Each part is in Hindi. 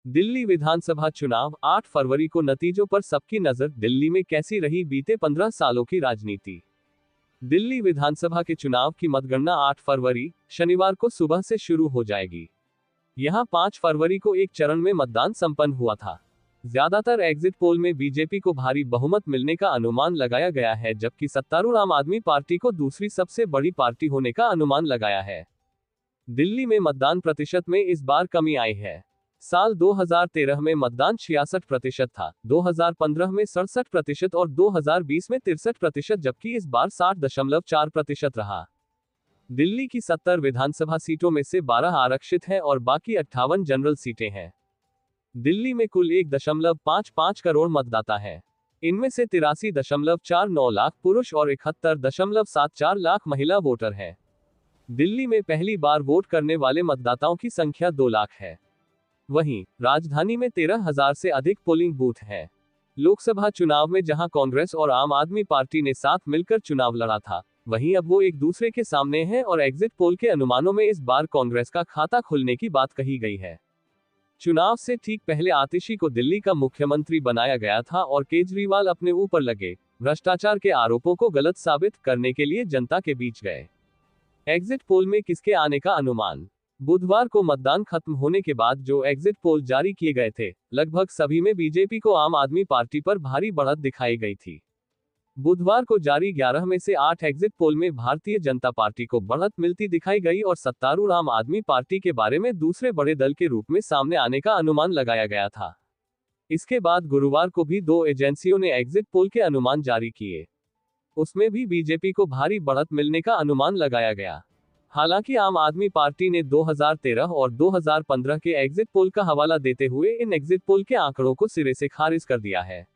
दिल्ली विधानसभा चुनाव 8 फरवरी को नतीजों पर सबकी नजर। दिल्ली में कैसी रही बीते 15 सालों की राजनीति। दिल्ली विधानसभा के चुनाव की मतगणना 8 फरवरी शनिवार को सुबह से शुरू हो जाएगी। यहां 5 फरवरी को एक चरण में मतदान संपन्न हुआ था। ज्यादातर एग्जिट पोल में बीजेपी को भारी बहुमत मिलने का अनुमान लगाया गया है, जबकि सत्तारूढ़ आम आदमी पार्टी को दूसरी सबसे बड़ी पार्टी होने का अनुमान लगाया है। दिल्ली में मतदान प्रतिशत में इस बार कमी आई है। साल 2013 में मतदान 66% था, 2015 में 67% और 2020 में 63%, जबकि इस बार 60.4% रहा। दिल्ली की 70 विधानसभा सीटों में से 12 आरक्षित हैं और बाकी 58 जनरल सीटें हैं। दिल्ली में कुल 1.55 करोड़ मतदाता हैं। इनमें से 83.49 लाख पुरुष और 71.74 लाख महिला वोटर हैं। दिल्ली में पहली बार वोट करने वाले मतदाताओं की संख्या 2 लाख है। वहीं राजधानी में 13,000 से अधिक पोलिंग बूथ हैं। लोकसभा चुनाव में जहां कांग्रेस और आम आदमी पार्टी ने साथ मिलकर चुनाव लड़ा था, वहीं अब वो एक दूसरे के सामने हैं और एग्जिट पोल के अनुमानों में इस बार कांग्रेस का खाता खुलने की बात कही गई है। चुनाव से ठीक पहले आतिशी को दिल्ली का मुख्यमंत्री बनाया गया था और केजरीवाल अपने ऊपर लगे भ्रष्टाचार के आरोपों को गलत साबित करने के लिए जनता के बीच गए। एग्जिट पोल में किसके आने का अनुमान। बुधवार को मतदान खत्म होने के बाद जो एग्जिट पोल जारी किए गए थे, लगभग सभी में बीजेपी को आम आदमी पार्टी पर भारी बढ़त दिखाई गई थी। बुधवार को जारी 11 में से 8 एग्जिट पोल में भारतीय जनता पार्टी को बढ़त मिलती दिखाई गई और सत्तारूढ़ आम आदमी पार्टी के बारे में दूसरे बड़े दल के रूप में सामने आने का अनुमान लगाया गया था। इसके बाद गुरुवार को भी 2 एजेंसियों ने एग्जिट पोल के अनुमान जारी किए। उसमें भी बीजेपी को भारी बढ़त मिलने का अनुमान लगाया गया। हालांकि आम आदमी पार्टी ने 2013 और 2015 के एग्जिट पोल का हवाला देते हुए इन एग्जिट पोल के आंकड़ों को सिरे से खारिज कर दिया है।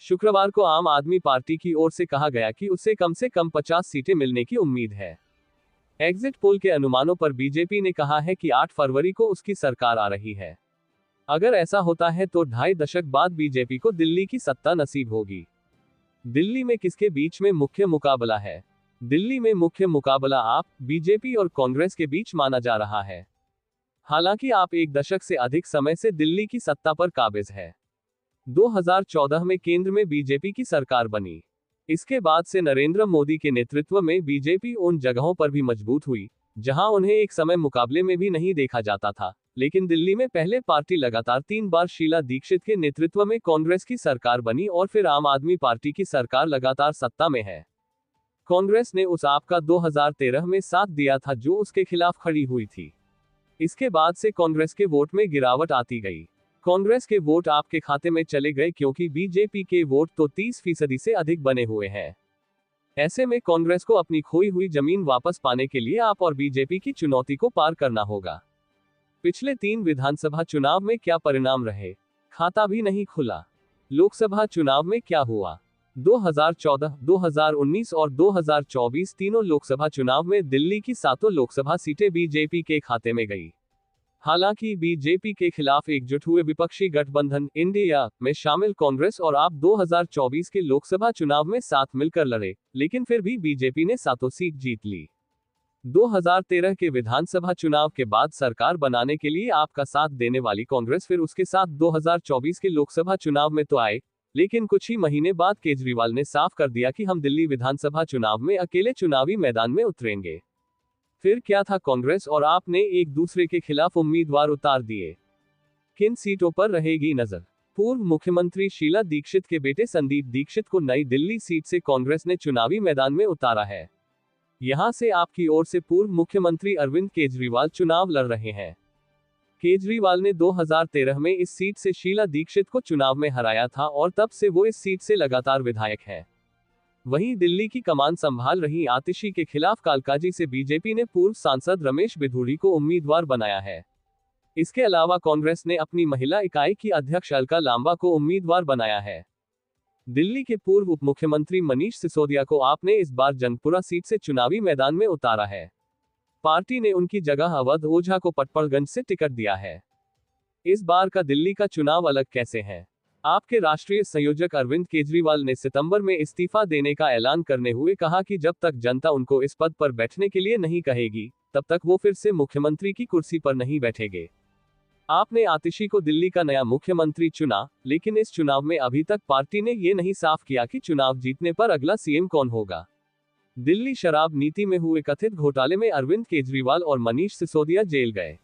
शुक्रवार को आम आदमी पार्टी की ओर से कहा गया कि उसे कम से कम 50 सीटें मिलने की उम्मीद है। एग्जिट पोल के अनुमानों पर बीजेपी ने कहा है कि 8 फरवरी को उसकी सरकार आ रही है। अगर ऐसा होता है तो 2.5 दशक बाद बीजेपी को दिल्ली की सत्ता नसीब होगी। दिल्ली में किसके बीच में मुख्य मुकाबला है। दिल्ली में मुख्य मुकाबला आप, बीजेपी और कांग्रेस के बीच माना जा रहा है। हालांकि आप 1 दशक से अधिक समय से दिल्ली की सत्ता पर काबिज है। 2014 में केंद्र में बीजेपी की सरकार बनी। इसके बाद से नरेंद्र मोदी के नेतृत्व में बीजेपी उन जगहों पर भी मजबूत हुई जहां उन्हें एक समय मुकाबले में भी नहीं देखा जाता था। लेकिन दिल्ली में पहले पार्टी लगातार 3 बार शीला दीक्षित के नेतृत्व में कांग्रेस की सरकार बनी और फिर आम आदमी पार्टी की सरकार लगातार सत्ता में है। कांग्रेस ने उस आपका 2013 में साथ दिया था जो उसके खिलाफ खड़ी हुई थी। इसके बाद से कांग्रेस के वोट में गिरावट आती गई। कांग्रेस के वोट आपके खाते में चले गए क्योंकि बीजेपी के वोट तो 30% से अधिक बने हुए हैं। ऐसे में कांग्रेस को अपनी खोई हुई जमीन वापस पाने के लिए आप और बीजेपी की चुनौती को पार करना होगा। पिछले 3 विधानसभा चुनाव में क्या परिणाम रहे, खाता भी नहीं खुला। लोकसभा चुनाव में क्या हुआ। 2014, 2019 और 2024 तीनों लोकसभा चुनाव में दिल्ली की 7 लोकसभा सीटें बीजेपी के खाते में गई। हालांकि बीजेपी के खिलाफ एकजुट हुए विपक्षी गठबंधन इंडिया में शामिल कांग्रेस और आप 2024 के लोकसभा चुनाव में साथ मिलकर लड़े, लेकिन फिर भी बीजेपी ने 7 सीट जीत ली। 2013 के विधानसभा चुनाव के बाद सरकार बनाने के लिए आपका साथ देने वाली कांग्रेस फिर उसके साथ 2024 के लोकसभा चुनाव में तो आए, लेकिन कुछ ही महीने बाद केजरीवाल ने साफ कर दिया कि हम दिल्ली विधानसभा चुनाव में अकेले चुनावी मैदान में उतरेंगे। फिर क्या था, कांग्रेस और आप ने एक दूसरे के खिलाफ उम्मीदवार उतार दिए। किन सीटों पर रहेगी नजर। पूर्व मुख्यमंत्री शीला दीक्षित के बेटे संदीप दीक्षित को नई दिल्ली सीट से कांग्रेस ने चुनावी मैदान में उतारा है। यहां से आपकी ओर से पूर्व मुख्यमंत्री अरविंद केजरीवाल चुनाव लड़ रहे हैं। केजरीवाल ने 2013 में इस सीट से शीला दीक्षित को चुनाव में हराया था और तब से वो इस सीट से लगातार विधायक है। वहीं दिल्ली की कमान संभाल रही आतिशी के खिलाफ कालकाजी से बीजेपी ने पूर्व सांसद रमेश बिधूड़ी को उम्मीदवार बनाया है। इसके अलावा कांग्रेस ने अपनी महिला इकाई की अध्यक्ष अलका लांबा को उम्मीदवार बनाया है। दिल्ली के पूर्व उप मुख्यमंत्री मनीष सिसोदिया को आपने इस बार जंगपुरा सीट से चुनावी मैदान में उतारा है। पार्टी ने उनकी जगह अवध ओझा को पटपड़गंज से टिकट दिया है। इस बार का दिल्ली का चुनाव अलग कैसे है। आपके राष्ट्रीय संयोजक अरविंद केजरीवाल ने सितंबर में इस्तीफा देने का ऐलान करने हुए कहा कि जब तक जनता उनको इस पद पर बैठने के लिए नहीं कहेगी, तब तक वो फिर से मुख्यमंत्री की कुर्सी पर नहीं बैठेंगे। आपने आतिशी को दिल्ली का नया मुख्यमंत्री चुना, लेकिन इस चुनाव में अभी तक पार्टी ने ये नहीं साफ किया कि चुनाव जीतने पर अगला सीएम कौन होगा। दिल्ली शराब नीति में हुए कथित घोटाले में अरविंद केजरीवाल और मनीष सिसोदिया जेल गए।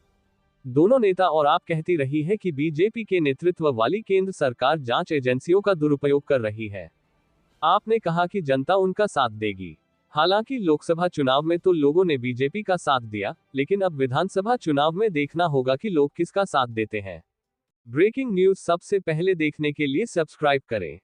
दोनों नेता और आप कहती रही है कि बीजेपी के नेतृत्व वाली केंद्र सरकार जांच एजेंसियों का दुरुपयोग कर रही है। आपने कहा कि जनता उनका साथ देगी। हालांकि लोकसभा चुनाव में तो लोगों ने बीजेपी का साथ दिया, लेकिन अब विधानसभा चुनाव में देखना होगा कि लोग किसका साथ देते हैं। ब्रेकिंग न्यूज सबसे पहले देखने के लिए सब्सक्राइब करें।